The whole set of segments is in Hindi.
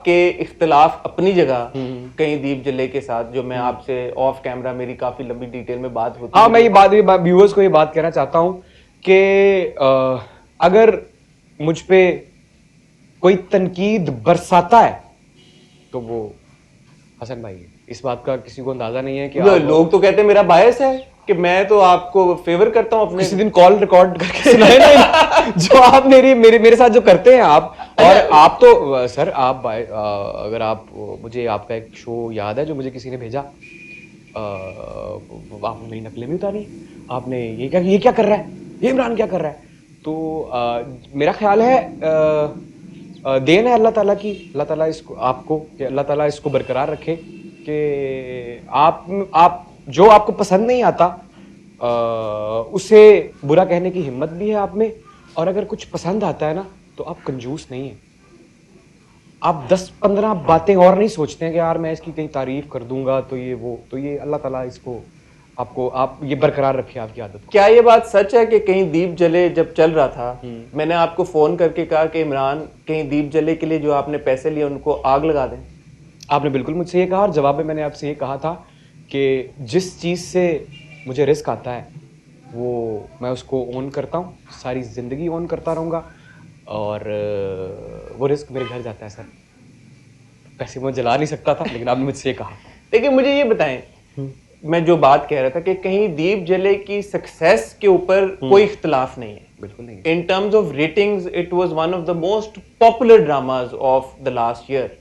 के इख्तिलाफ अपनी जगह कहीं दीप जले के साथ जो मैं आपसे ऑफ कैमरा मेरी काफी लंबी डिटेल में बात होती है। हाँ, मैं ये बात व्यूअर्स को ये बात कहना चाहता हूं कि अगर मुझ पे कोई तनकीद बरसाता है तो वो हसन भाई है। इस बात का किसी को अंदाजा नहीं है कि लोग तो कहते हैं मेरा बायस है कि मैं तो आपको फेवर करता हूं अपने। किसी दिन कॉल रिकॉर्ड करके सुनाए ना जो आप मेरे साथ जो करते हैं आप। और आप तो सर आप अगर आप मुझे आपका एक शो याद है जो मुझे किसी ने भेजा, आपने मेरी नकलें भी उतारी, आपने ये क्या कर रहा है, ये इमरान क्या कर रहा है। तो मेरा ख्याल है देन है अल्लाह ताला की, अल्लाह ताला इसको आपको कि अल्लाह ताला इसको बरकरार रखे कि आप जो आपको पसंद नहीं आता उसे बुरा कहने की हिम्मत भी है आप में, और अगर कुछ पसंद आता है ना तो आप कंजूस नहीं है। आप 10-15 बातें और नहीं सोचते हैं कि यार मैं इसकी कहीं तारीफ कर दूंगा तो ये वो, तो ये अल्लाह ताला इसको आपको आप ये बरकरार रखे आपकी आदत को। क्या ये बात सच है कि कहीं दीप जले जब चल रहा था मैंने आपको फोन करके कहा कि इमरान कहीं दीप जले के लिए जो आपने पैसे लिए उनको आग लगा दें? आपने बिल्कुल मुझसे ये कहा, और जवाब में मैंने आपसे ये कहा था कि जिस चीज़ से मुझे रिस्क आता है वो मैं उसको ओन करता हूँ, सारी ज़िंदगी ओन करता रहूँगा, और वो रिस्क मेरे घर जाता है सर। पैसे मैं जला नहीं सकता था लेकिन आपने मुझसे ये कहा। लेकिन मुझे ये बताएं, मैं जो बात कह रहा था कि कहीं दीप जले की सक्सेस के ऊपर कोई इख्तिलाफ नहीं है। बिल्कुल नहीं। In terms of ratings it was one of the most popular dramas of the last year.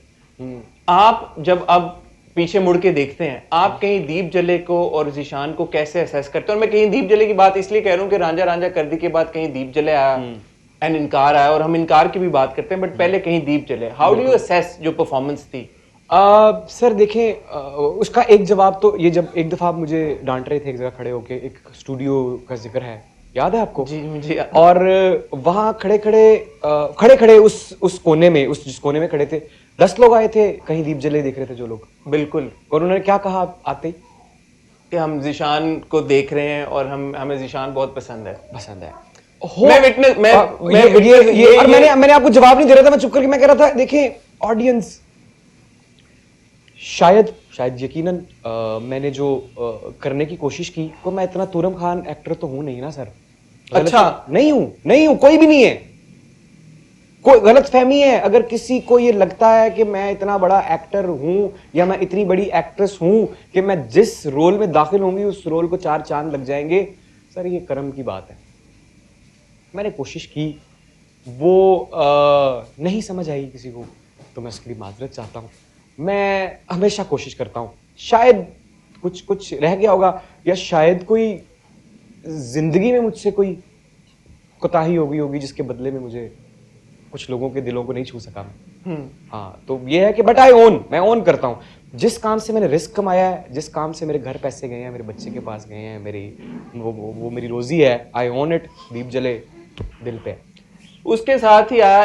आप जब अब पीछे मुड़ के देखते हैं, आप कहीं दीप जले को और ज़ीशान को कैसे असेस करते हैं? और मैं कहीं दीप जले की बात इसलिए कह रहा हूँ कि रांझा रांझा कर दी के बाद कहीं दीप जले आया एंड इनकार आया, और हम इनकार की भी बात करते हैं, बट पहले कहीं दीप जले। हाउ डू यू असेस जो परफॉर्मेंस थी? सर देखें, उसका एक जवाब तो ये, जब एक दफ़ा आप मुझे डांट रहे थे एक जगह खड़े होके, एक स्टूडियो का जिक्र है, याद है आपको? जी मुझे याद। और वहाँ खड़े खड़े उस कोने में, जिस कोने में खड़े थे, 10 लोग आए थे कहीं दीप जले देख रहे थे जो लोग। बिल्कुल। और उन्होंने क्या कहा आते ही? कि हम ज़ीशान को देख रहे हैं और हमें ज़ीशान बहुत पसंद है। मैं विटनेस और मैंने आपको जवाब नहीं दे रहा था, मैं चुप करके मैं कह रहा था देखिए ऑडियंस शायद यकीनन मैंने जो करने की कोशिश की, तो मैं इतना तुरम खान एक्टर तो हूं नहीं ना सर। अच्छा, नहीं हूं, कोई भी नहीं है। कोई गलत फहमी है अगर किसी को ये लगता है कि मैं इतना बड़ा एक्टर हूं या मैं इतनी बड़ी एक्ट्रेस हूं कि मैं जिस रोल में दाखिल होंगी उस रोल को 4 चांद लग जाएंगे, सर ये कर्म की बात है। मैंने कोशिश की, वो नहीं समझ आई किसी को, तो मैं उसके लिए माजरत चाहता हूँ। मैं हमेशा कोशिश करता हूँ, शायद कुछ रह गया होगा, या शायद कोई जिंदगी में मुझसे कोई कोताही हो गई होगी जिसके बदले में मुझे कुछ लोगों के दिलों को नहीं छू सका मैं। हाँ, तो ये है कि बट मैं ओन करता हूँ जिस काम से मैंने रिस्क कमाया है, जिस काम से मेरे घर पैसे गए हैं, मेरे बच्चे के पास गए हैं, मेरी वो मेरी रोजी है, आई ओन इट। दीप जले दिल पे। उसके साथ ही आया